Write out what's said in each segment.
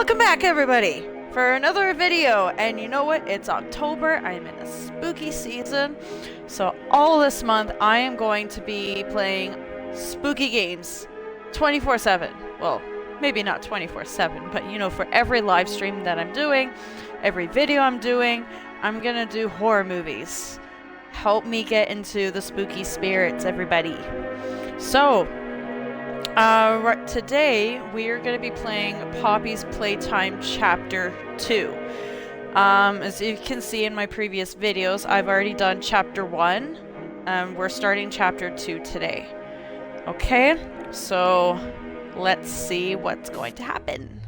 Welcome back, everybody, for another video. And you know what? It's October. I'm in a spooky season. So all this month, I am going to be playing spooky games 24/7. Well, maybe not 24/7, but you know, for every live stream that I'm doing, every video I'm doing, I'm gonna do horror movies. Help me get into the spooky spirits, everybody. So, today we are going to be playing Poppy's Playtime Chapter 2. As you can see in my previous videos, I've already done Chapter 1, and we're starting Chapter 2 today. Okay, so let's see what's going to happen.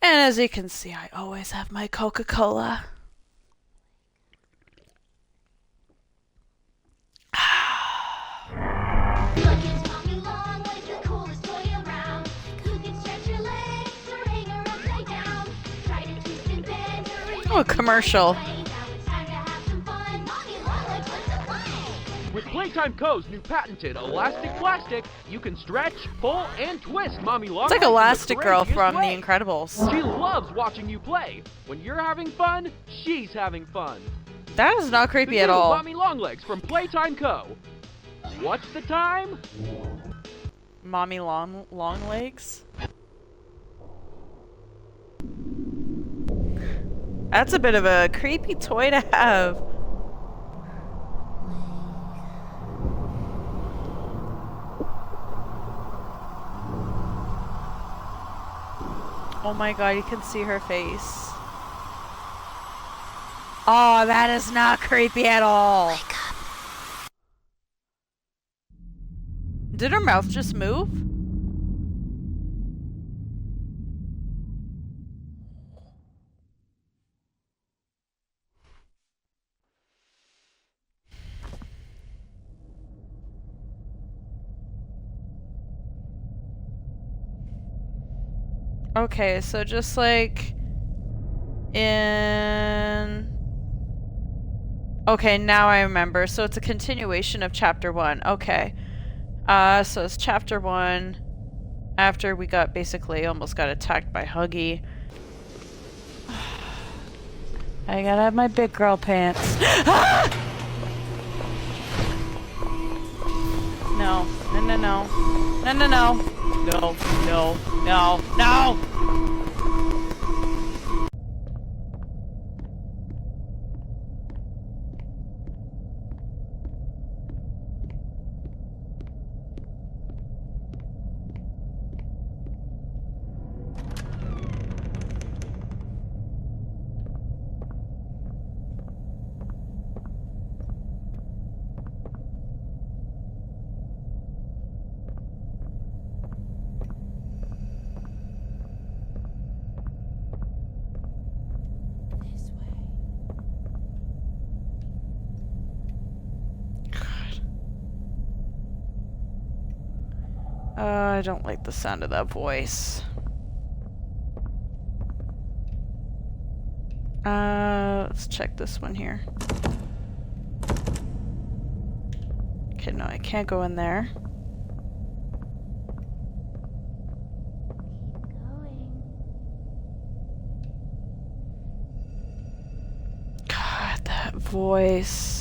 And as you can see, I always have my Coca-Cola. Oh, a commercial. With Playtime Co.'s new patented elastic plastic, you can stretch, pull, and twist Mommy Long. It's like Elastic Girl from The Incredibles. She loves watching you play. When you're having fun, she's having fun. That is not creepy at all. Mommy Longlegs from Playtime Co. What's the time? Mommy long legs? That's a bit of a creepy toy to have. Oh my god, you can see her face. Oh, that is not creepy at all. Wake up. Did her mouth just move? Okay, so just like in... Okay, now I remember. So it's a continuation of Chapter 1. Okay. So it's Chapter 1 after we almost got attacked by Huggy. I gotta have my big girl pants. No. No, no, no. No, no, no. No, no, no, no! I don't like the sound of that voice. Let's check this one here. Okay, no, I can't go in there. God, that voice.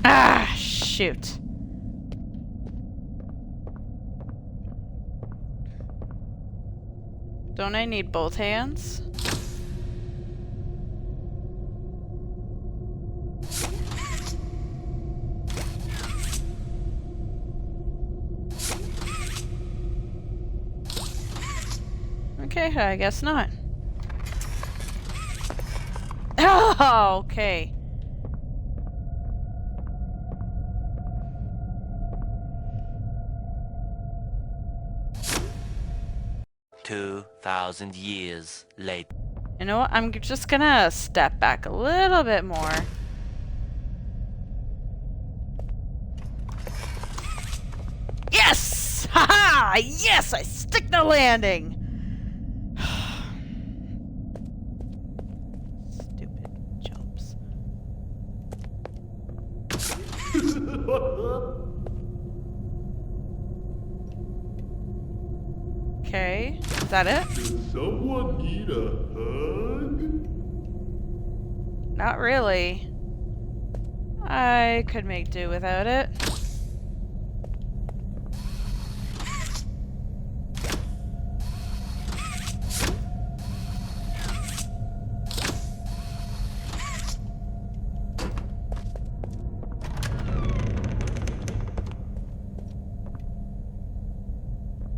Ah, shoot. Don't I need both hands? Okay, I guess not. Oh, okay. 2,000 years later. You know what? I'm just gonna step back a little bit more. Yes! Haha! Yes! I stick the landing! Stupid jumps. Okay, is that it? Does someone need a hug? Not really. I could make do without it.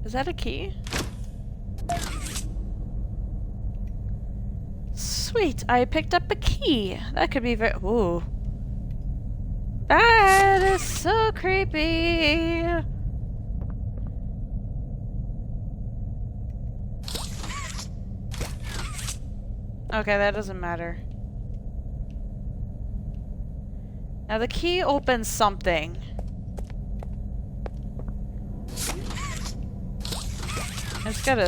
Is that a key? Sweet, I picked up a key. That could be very— ooh. That is so creepy. Okay, that doesn't matter. Now the key opens something. I just gotta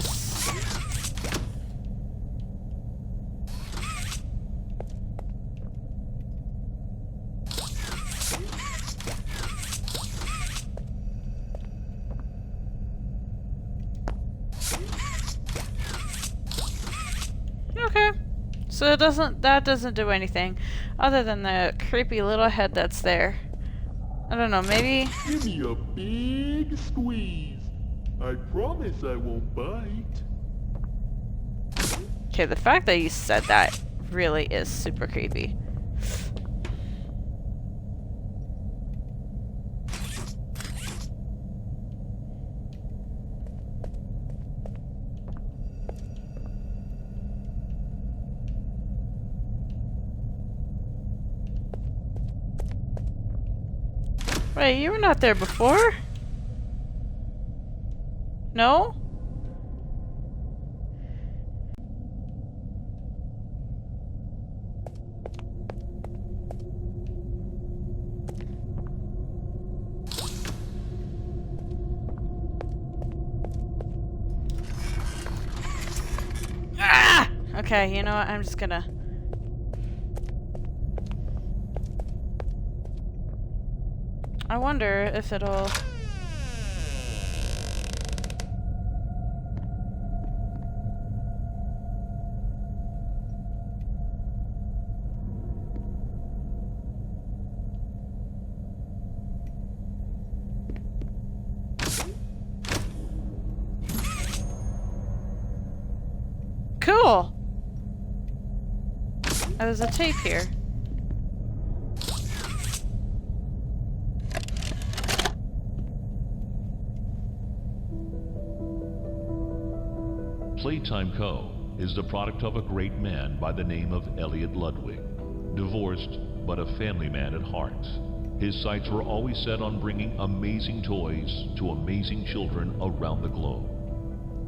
okay. So that doesn't do anything other than the creepy little head that's there. I don't know, maybe. Give me a big squeeze. I promise I won't bite. Okay, the fact that you said that really is super creepy. Wait, you were not there before? No? Ah! Okay, you know what? I'm just gonna... I wonder if it'll... Cool! Oh, there's a tape here. Playtime Co. is the product of a great man by the name of Elliot Ludwig. Divorced, but a family man at heart. His sights were always set on bringing amazing toys to amazing children around the globe.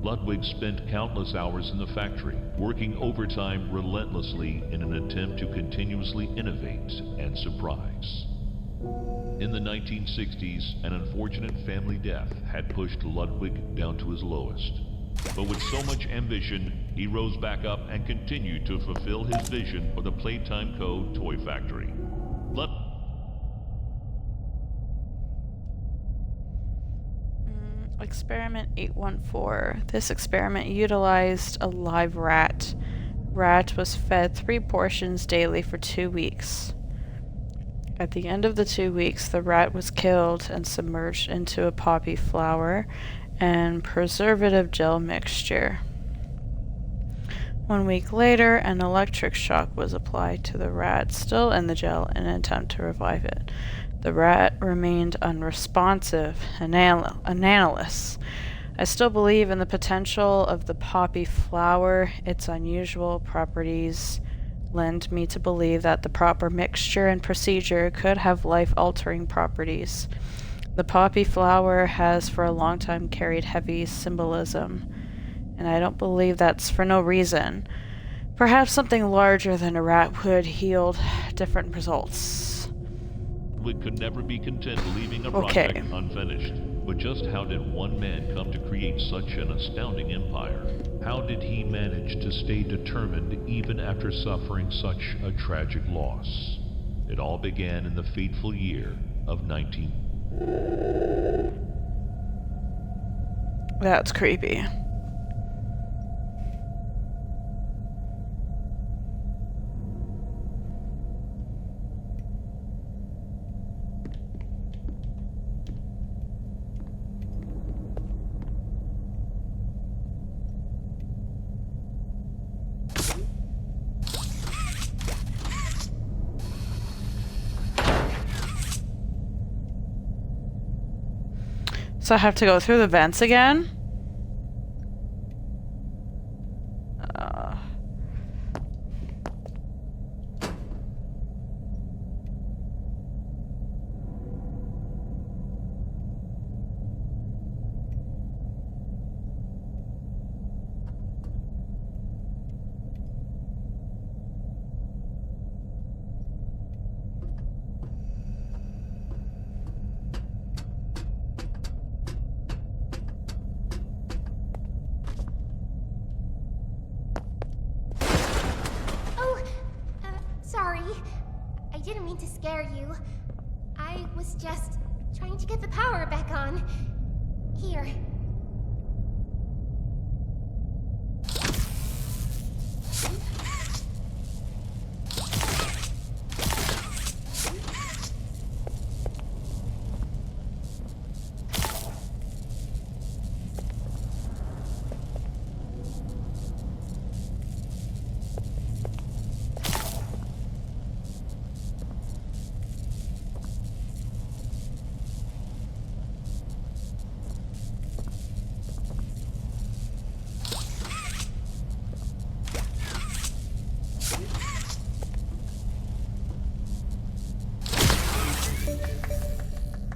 Ludwig spent countless hours in the factory, working overtime relentlessly in an attempt to continuously innovate and surprise. In the 1960s, an unfortunate family death had pushed Ludwig down to his lowest. But with so much ambition, he rose back up and continued to fulfill his vision for the Playtime Co. toy factory. Experiment 814. This experiment utilized a live rat. Rat was fed 3 portions daily for 2 weeks. At the end of the 2 weeks, the rat was killed and submerged into a poppy flower and preservative gel mixture. 1 week later, an electric shock was applied to the rat, still in the gel, in an attempt to revive it. The rat remained unresponsive, analysis. I still believe in the potential of the poppy flower. Its unusual properties lend me to believe that the proper mixture and procedure could have life-altering properties. The poppy flower has for a long time carried heavy symbolism, and I don't believe that's for no reason. Perhaps something larger than a rat would yield different results. Ludwig could never be content leaving a Okay. project unfinished. But just how did one man come to create such an astounding empire? How did he manage to stay determined even after suffering such a tragic loss? It all began in the fateful year of 19... That's creepy. So I have to go through the vents again? Sorry. I didn't mean to scare you. I was just trying to get the power back on. Here.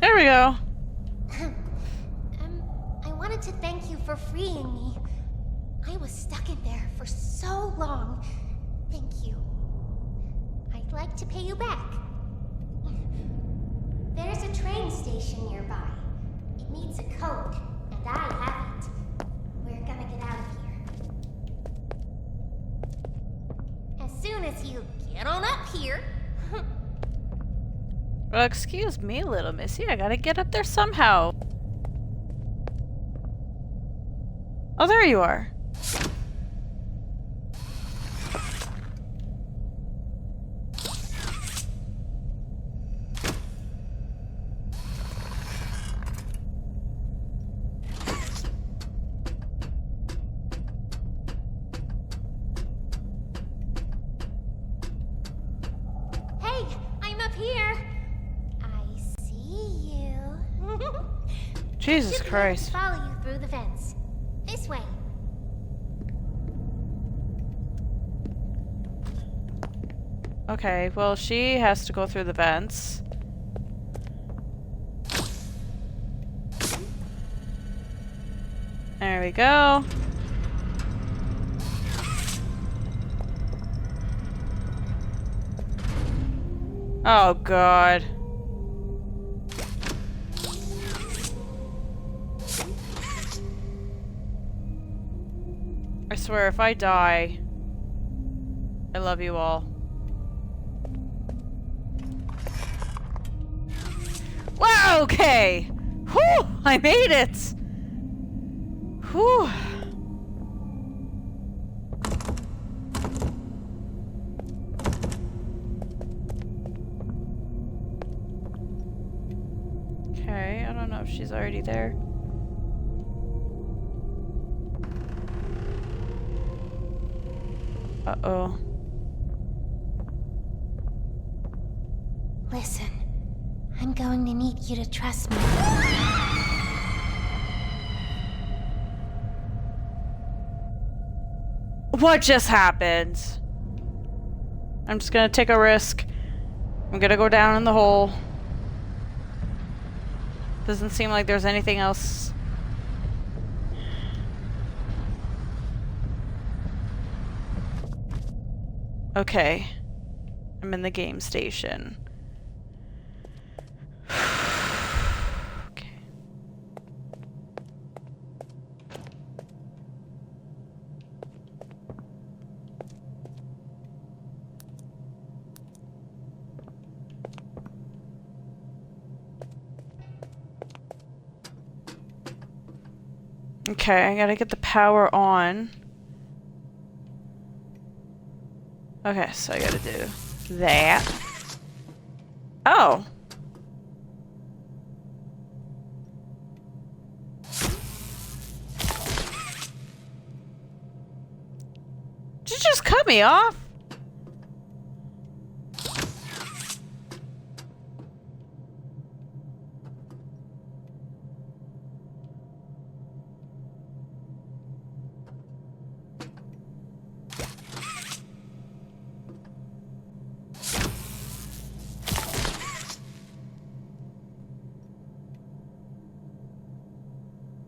There we go. I wanted to thank you for freeing me. I was stuck in there for so long. Thank you. I'd like to pay you back. There's a train station nearby. It needs a code, and I have it. We're gonna get out of here. As soon as you get on up here. Well, excuse me, little missy. I gotta get up there somehow. Oh, there you are. Hey, I'm up here. I see you. Jesus Should be able to Christ. follow you through the vents. This way. Okay, well, she has to go through the vents. There we go. Oh, God. I swear, if I die, I love you all. Wow, okay! Whew! I made it! Whew! Okay, I don't know if she's already there. Uh-oh. Listen, I'm going to need you to trust me. What just happened? I'm just gonna take a risk. I'm gonna go down in the hole. Doesn't seem like there's anything else. Okay. I'm in the game station. Okay. Okay, I gotta get the power on. Okay, so I gotta do that. Oh! Did you just cut me off?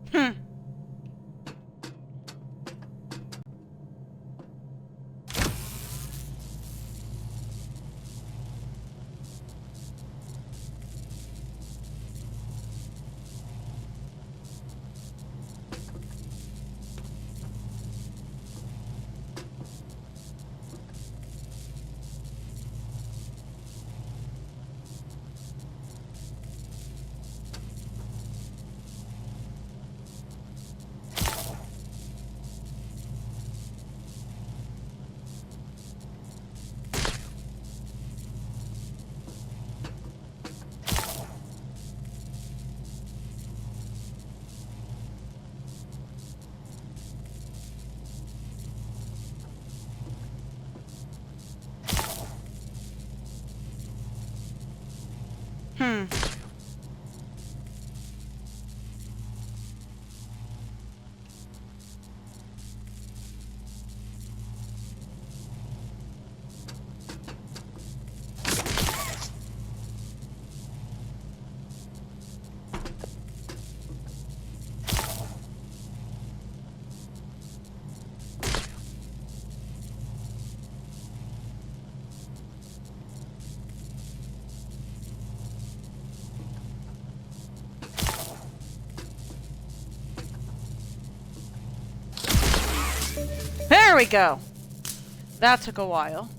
Hmm. Hmm. There we go. That took a while.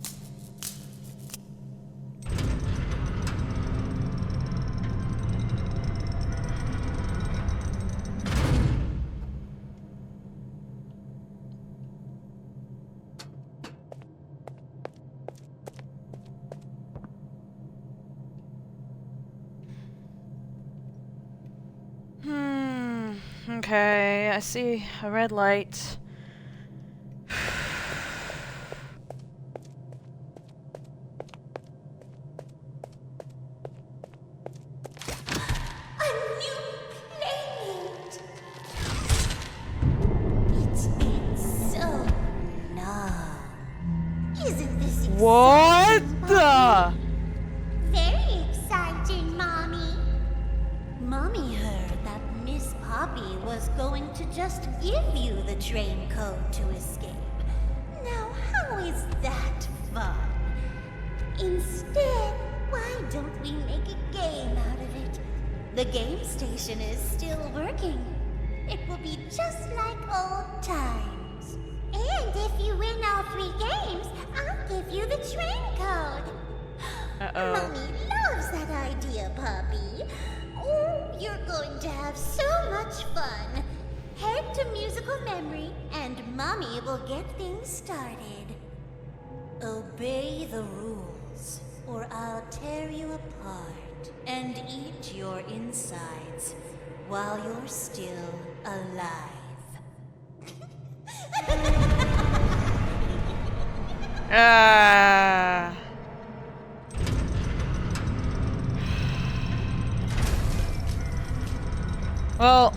Okay, I see a red light. What the? Very exciting, Mommy. Mommy heard that Miss Poppy was going to just give you the train code to escape. Now, how is that fun? Instead, why don't we make a game out of it? The game station is still working. It will be just like old times. And if you win all 3 games, I'll give you the train code. Uh-oh. Mommy loves that idea, Poppy. Oh, you're going to have so much fun. Head to musical memory, and Mommy will get things started. Obey the rules, or I'll tear you apart and eat your insides while you're still alive. Well.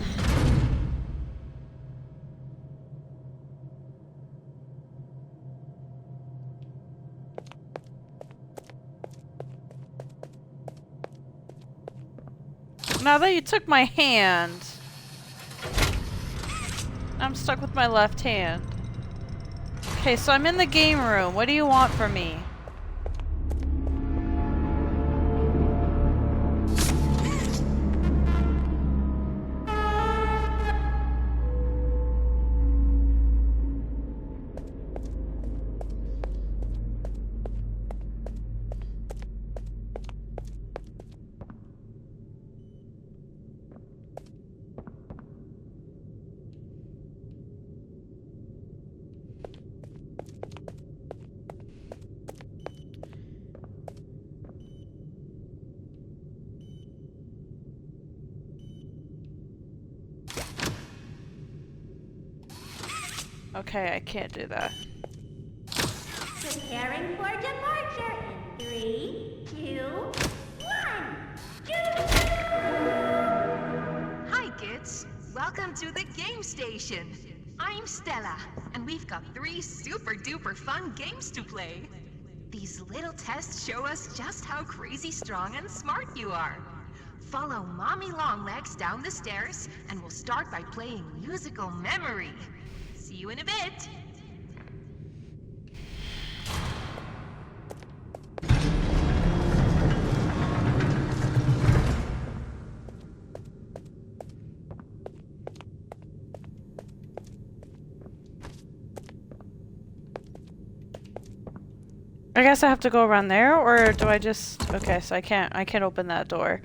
Now that you took my hand, I'm stuck with my left hand. Okay, so I'm in the game room. What do you want from me? Okay, I can't do that. Preparing for departure in 3, 2, 1. Hi, kids. Welcome to the game station. I'm Stella, and we've got 3 super duper fun games to play. These little tests show us just how crazy strong and smart you are. Follow Mommy Longlegs down the stairs, and we'll start by playing musical memory. See you in a bit. I guess I have to go around there, or do I just... Okay, so I can't open that door.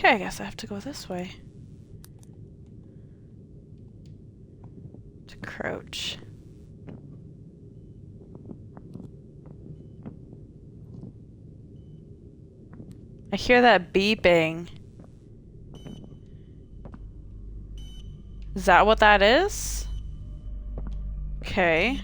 Okay, I guess I have to go this way. To crouch. I hear that beeping. Is that what that is? Okay.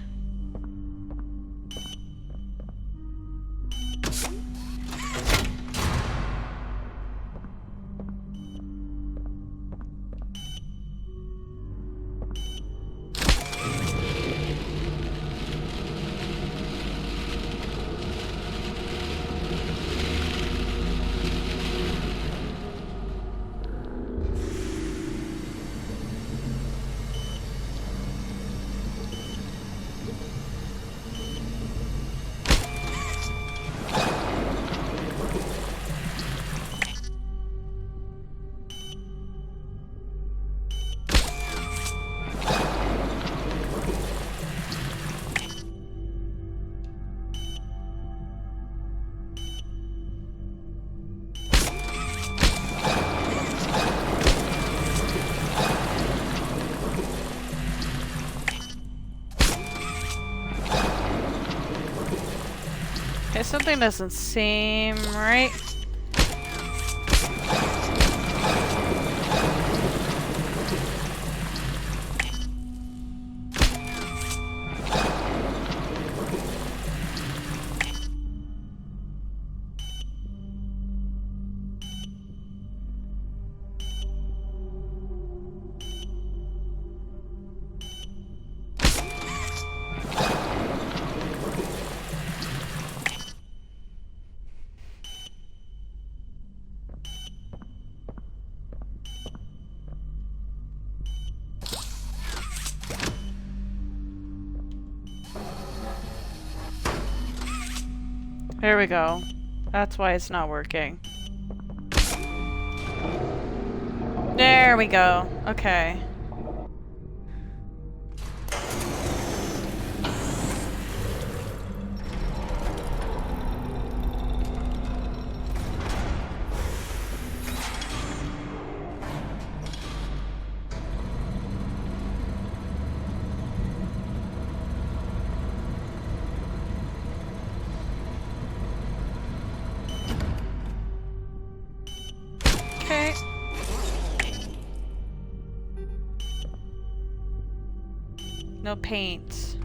Okay, something doesn't seem right. There we go. That's why it's not working. There we go. Okay. Okay. No paint.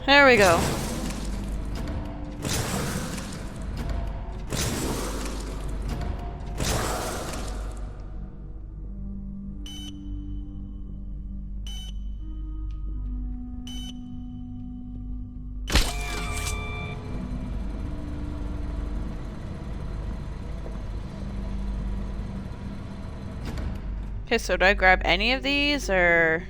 There we go. Okay, so do I grab any of these, or...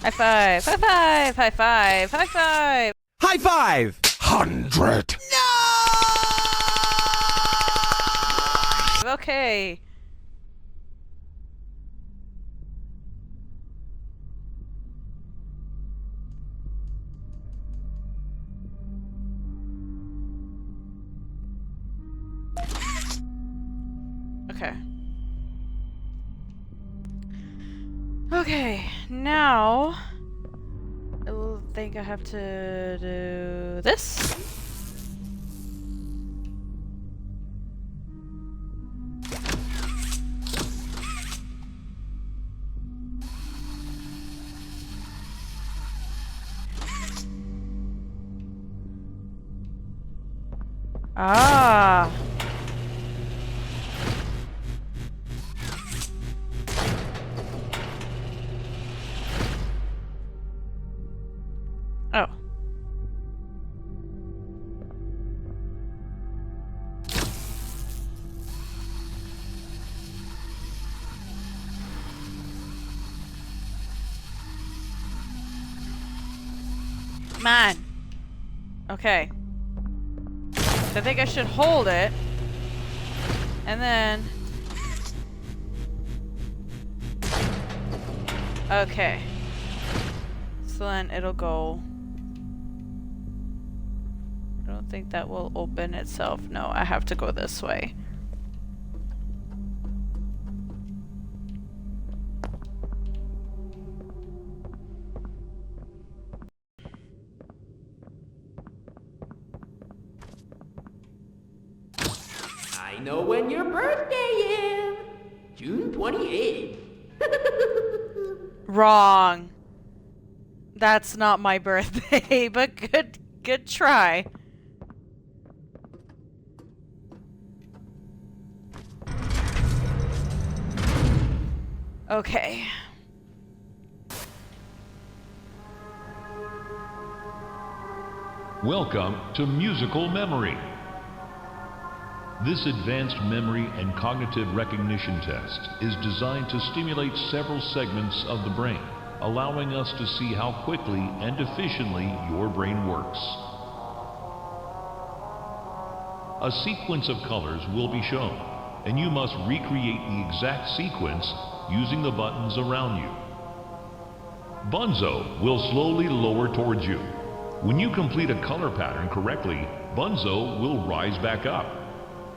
High five! High five! High five! High five! High five! 100. Okay. Okay. Okay, now I think I have to do this. Ah. Oh. Man. Okay. I think I should hold it. And then... Okay. So then it'll go... I don't think that will open itself. No, I have to go this way. I know when your birthday is. June 28th. Wrong. That's not my birthday, but good try. Okay. Welcome to Musical Memory. This advanced memory and cognitive recognition test is designed to stimulate several segments of the brain, allowing us to see how quickly and efficiently your brain works. A sequence of colors will be shown, and you must recreate the exact sequence using the buttons around you. Bunzo will slowly lower towards you. When you complete a color pattern correctly, Bunzo will rise back up.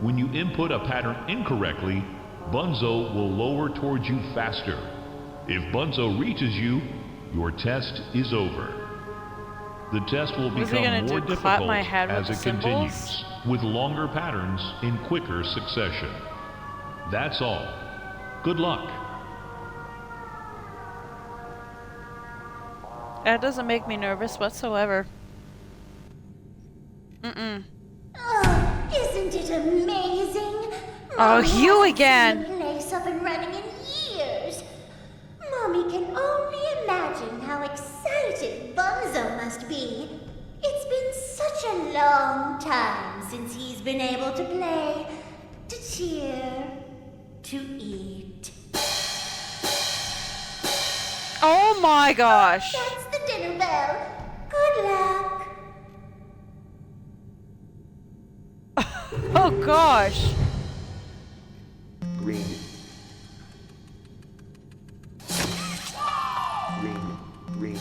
When you input a pattern incorrectly, Bunzo will lower towards you faster. If Bunzo reaches you, your test is over. The test will become more difficult as it continues, with longer patterns in quicker succession. That's all. Good luck. That doesn't make me nervous whatsoever. Mm-mm. Oh, isn't it amazing? Oh, Mommy you hasn't again. seen the place up and running in years. Mommy can only imagine how excited Bunzo must be. It's been such a long time since he's been able to play, to cheer, to eat. Oh my gosh. That's the dinner bell. Good luck. Oh gosh. Green. Green, green.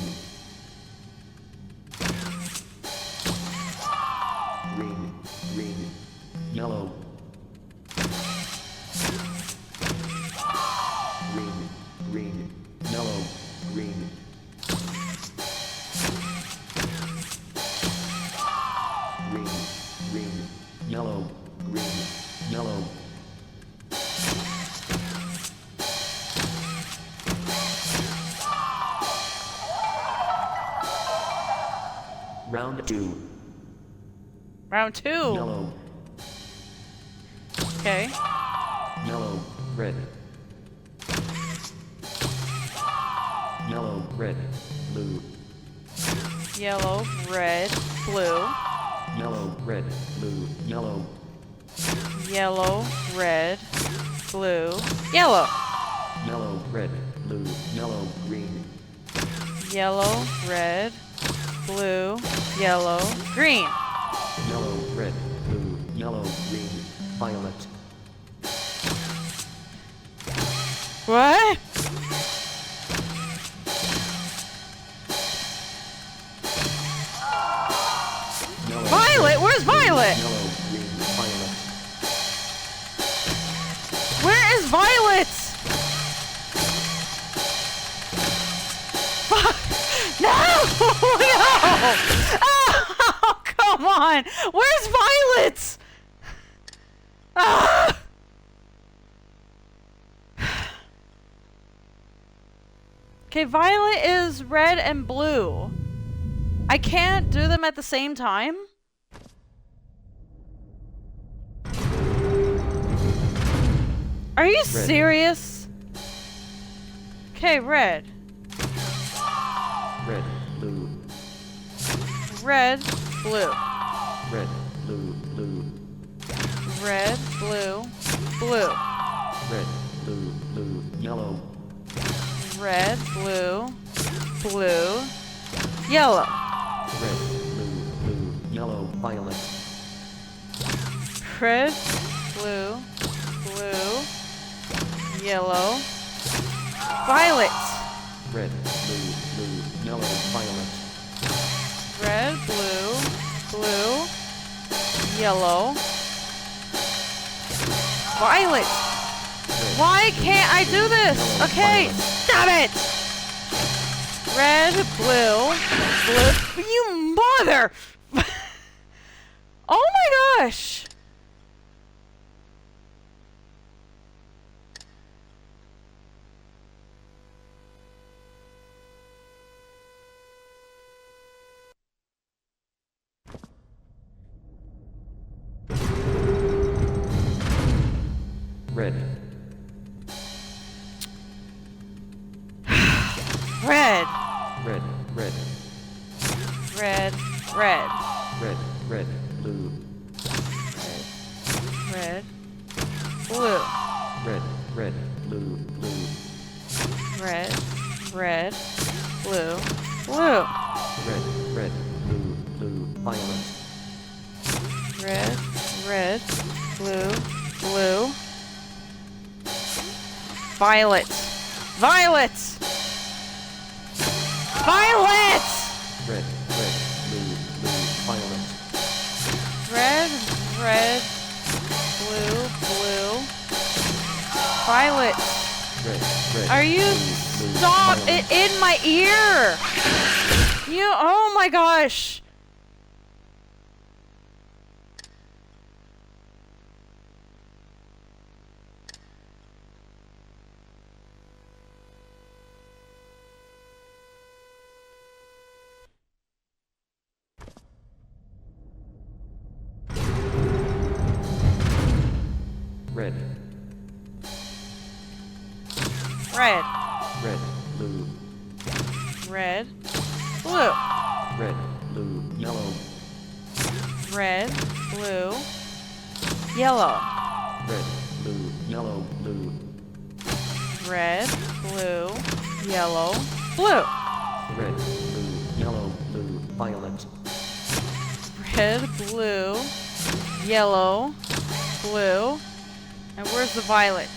Green, green. Yellow. Green, green. Yellow, green. Green, green. Yellow, green, yellow. Round 2. Round 2. Yellow, Okay. yellow, red. Yellow, red, blue. Yellow, red, blue. Yellow, red, blue, yellow. Yellow, red, blue, yellow. Yellow, red, blue, yellow, green. Yellow, red, blue, yellow, green. Yellow, red, blue, yellow, green, violet. What? Yellow, Violet? Where's Violet? yellow, green, violet. Where is Violet? No! No! Oh, come on! Where's Violet? Ah! Okay, Violet is red and blue. I can't do them at the same time? Are you serious? Okay, red. Red, blue, Red, blue. red, blue, blue. Red, blue, blue. Red, blue, blue, yellow. Red, blue, blue, yellow. Red, blue, blue, yellow, violet. Red, blue, blue, yellow, violet. Red, blue, blue, yellow, violet. Red, blue, blue, yellow, violet. Red, Why can't I do this? yellow, Okay, violet. stop it. Red, blue, blue. You mother! Oh my gosh! Red, Red, red, red, red, red, red, red, blue. red, blue, Red, red, blue, blue. red, red, blue, blue, Red, red, blue, blue, violet. red, red, blue, blue, violet, violet, violet, Red, red, blue, blue, violet. red, red, blue, blue, violet. Red, red. Are you blue, blue, stop violet. it in my ear? You, oh my gosh. Red, Red, red, blue, red, blue, red, blue, yellow. red, blue, yellow, Red, blue, yellow, blue. red, blue, yellow, blue, Red, blue, yellow, blue, violet. red, blue, yellow, blue, and where's the violet?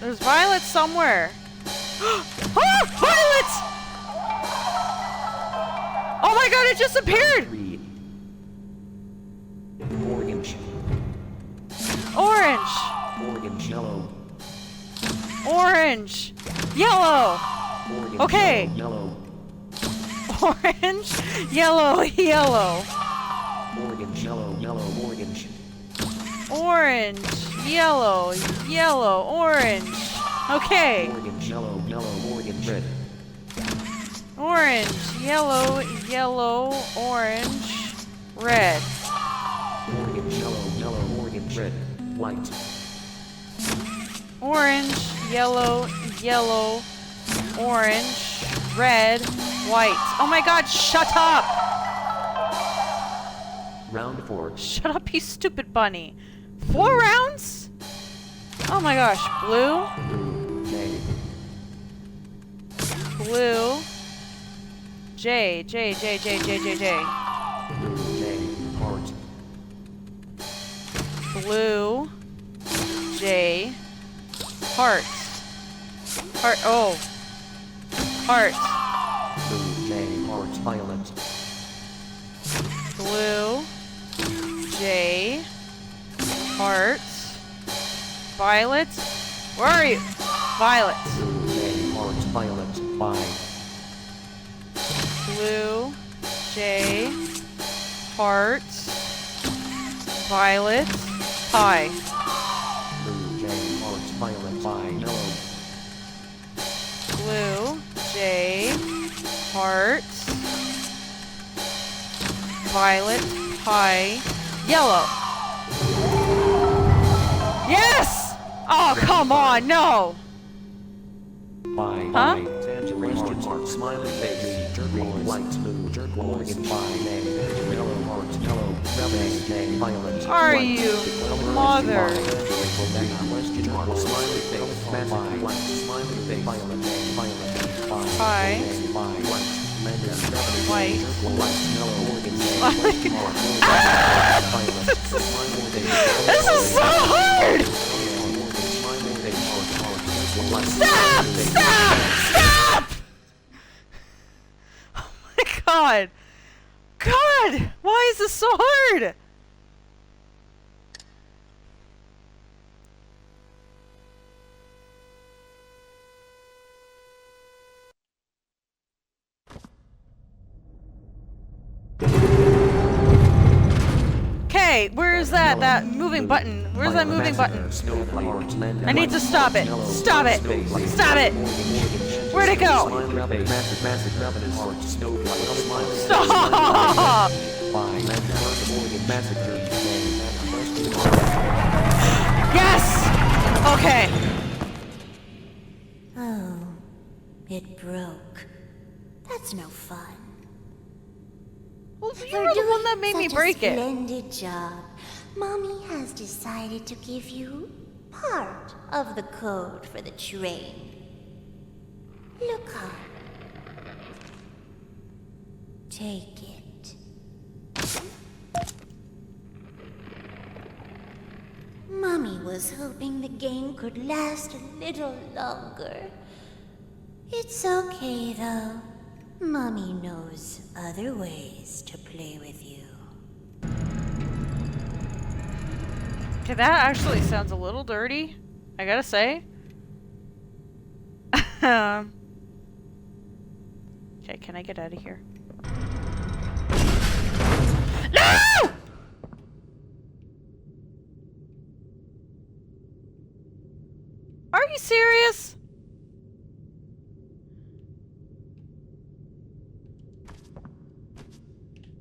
There's violet somewhere. Ah, violet! Oh my god, it just appeared! 3. Orange, Orange, orange, yellow. orange, yellow, Orange, Okay. yellow, orange, yellow, yellow, orange, yellow, yellow, orange. orange, yellow, yellow, orange. Okay. Orange, yellow, yellow, orange, red. Orange, yellow, yellow, orange, red. Orange, yellow, orange, red, white. Orange, yellow, yellow, orange, red, white. Oh my god, shut up! Round 4. Shut up, you stupid bunny. 4 rounds? Oh my gosh. Blue, Blue, J. blue, J, J, J, J, J, J, J. Blue, J, heart. Blue, J, heart. Heart, oh. Heart. Blue, J, heart, violet. Blue, J, heart, violet. Where are you? Violet. Blue, J, heart, violet, Y. Blue, J, heart, violet, pie. Blue, J, heart, violet, Y, yellow. Blue, J, heart, violet, pie, yellow. Yes! Oh, come on, no! Y, Huh? Y, tangerine, heart, smiley face, turquoise, light blue, turquoise, Y, J, yellow, heart, yellow, red, J, violet, Are white. you Color mother? question mark, smiley face, magic, light, smiley face, violet, violet, Pie. white, lemon, White. turquoise, yellow, organ, Smiley. violet, smiley face, This is so hard! smiley face, heart, Stop! Stop! Stop! Oh my god! God! Why is this so hard? Okay, where's that moving button? Where's that moving button? I need to stop it. Stop it. Stop it. Where'd it go? Stop! Yes! Okay. Oh, it broke. That's no fun. Well, you were the one that made me break it. Splendid job. Mommy has decided to give you part of the code for the train. Look up. Take it. Mommy was hoping the game could last a little longer. It's okay, though. Mommy knows other ways to play with you. Okay, that actually sounds a little dirty, I gotta say. Okay, can I get out of here? No! Are you serious?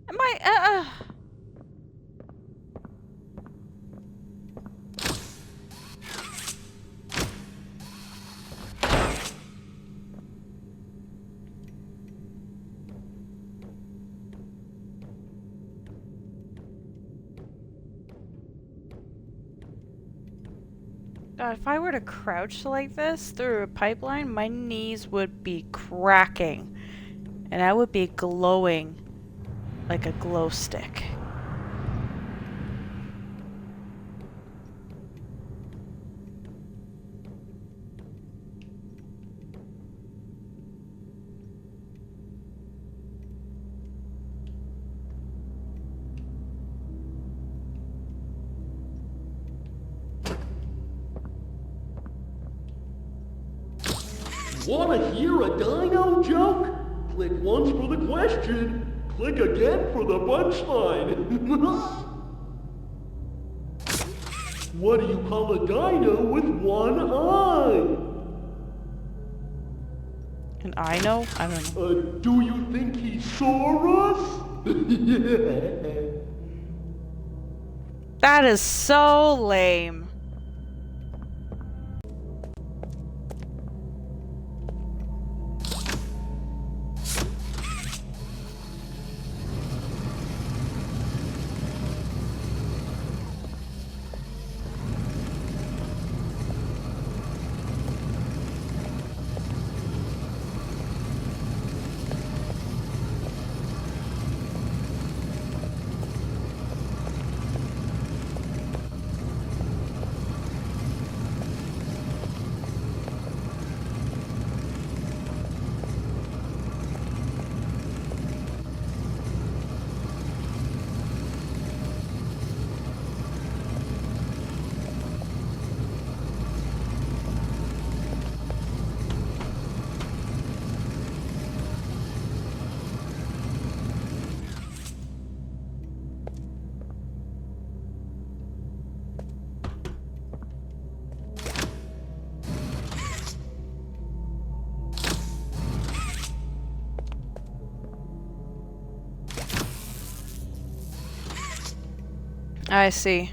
Am I, God, if I were to crouch like this through a pipeline, my knees would be cracking. And I would be glowing like a glow stick. Wanna hear a dino joke? Click once for the question. Click again for the punchline. What do you call a dino with one eye? And I know? I don't know. Do you think he saw us? That is so lame. I see.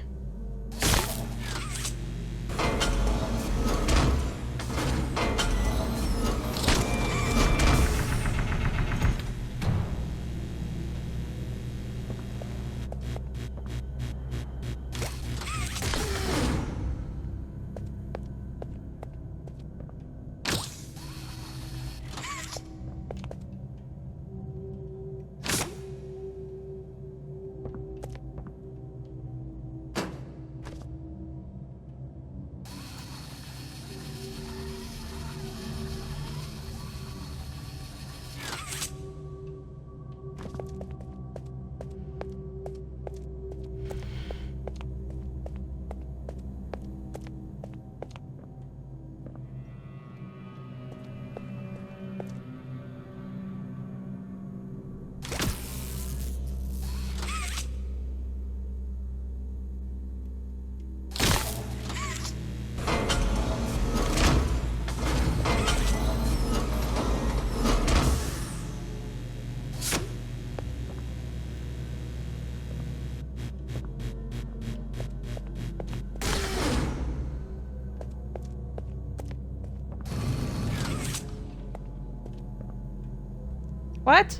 What?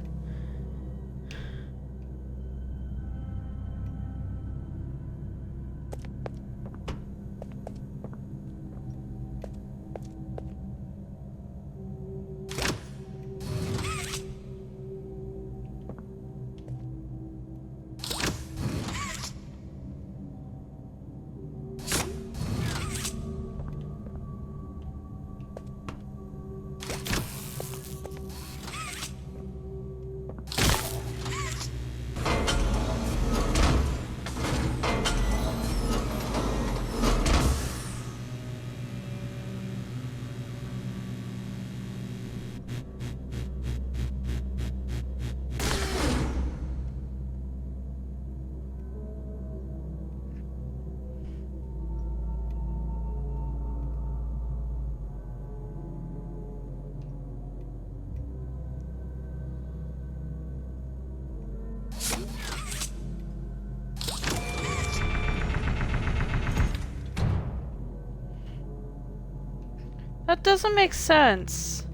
That doesn't make sense.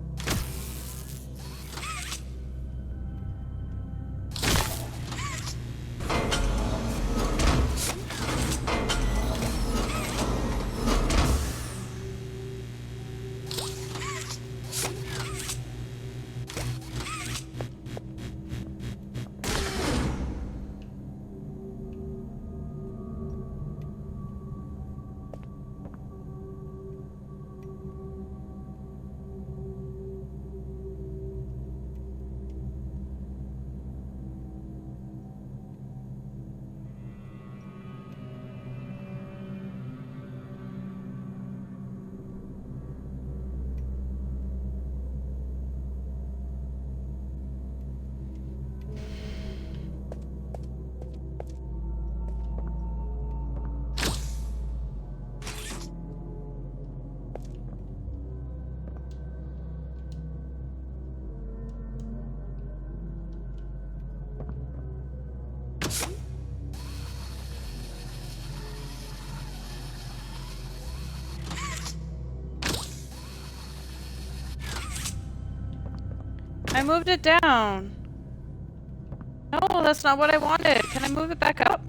I moved it down. No, that's not what I wanted. Can I move it back up?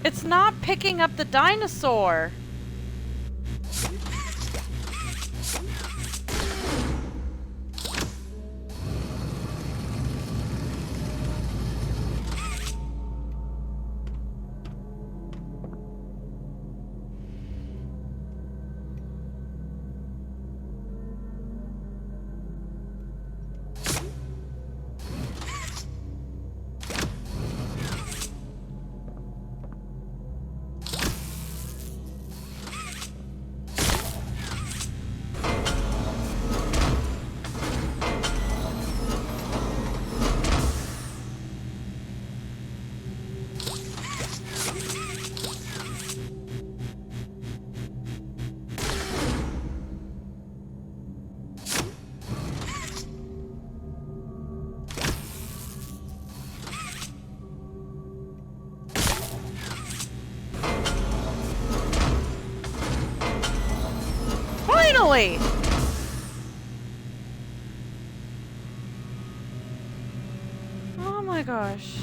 It's not picking up the dinosaur. Finally! Oh my gosh.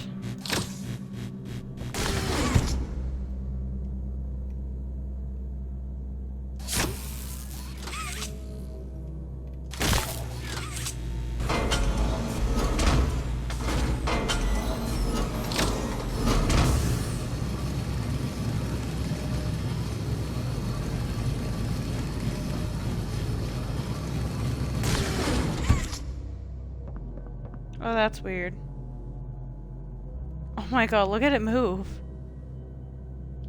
Oh, that's weird. Oh my god, look at it move.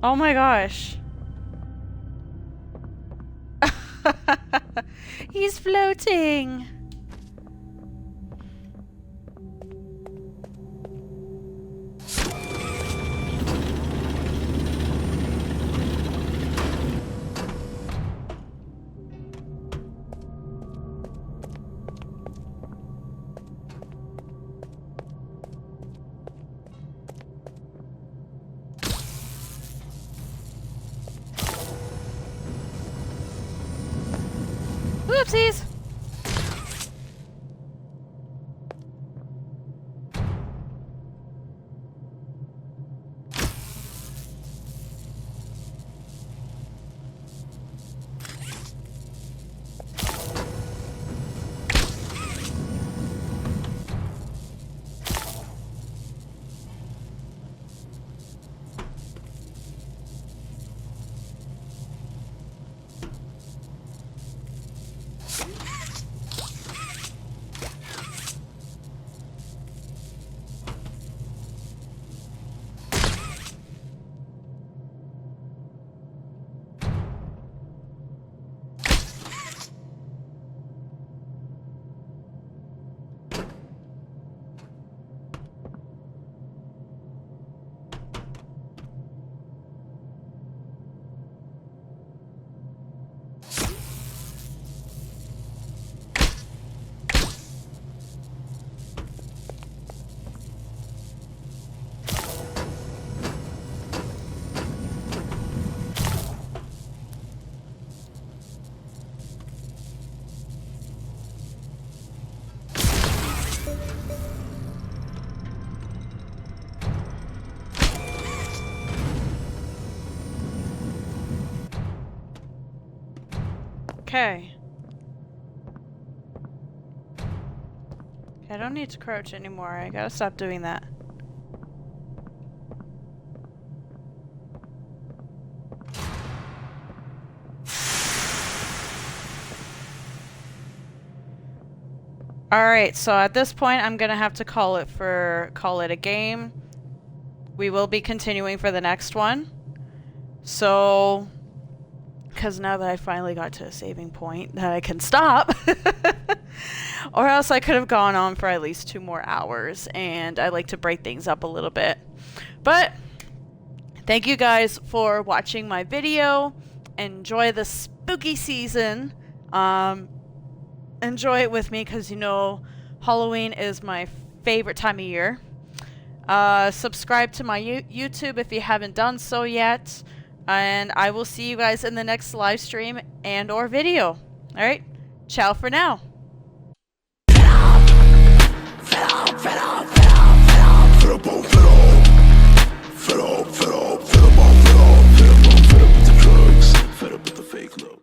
Oh my gosh. He's floating. Whoopsies! Okay. I don't need to crouch anymore. I gotta stop doing that. Alright, so at this point I'm gonna have to call it a game. We will be continuing for the next one. So, because now that I finally got to a saving point that I can stop, Or else I could have gone on for at least 2 more hours, and I like to break things up a little bit. But thank you guys for watching my video. Enjoy the spooky season. Enjoy it with me, because you know Halloween is my favorite time of year. Subscribe to my YouTube if you haven't done so yet. And I will see you guys in the next live stream and or video. Alright, ciao for now. Fed up with the fake love.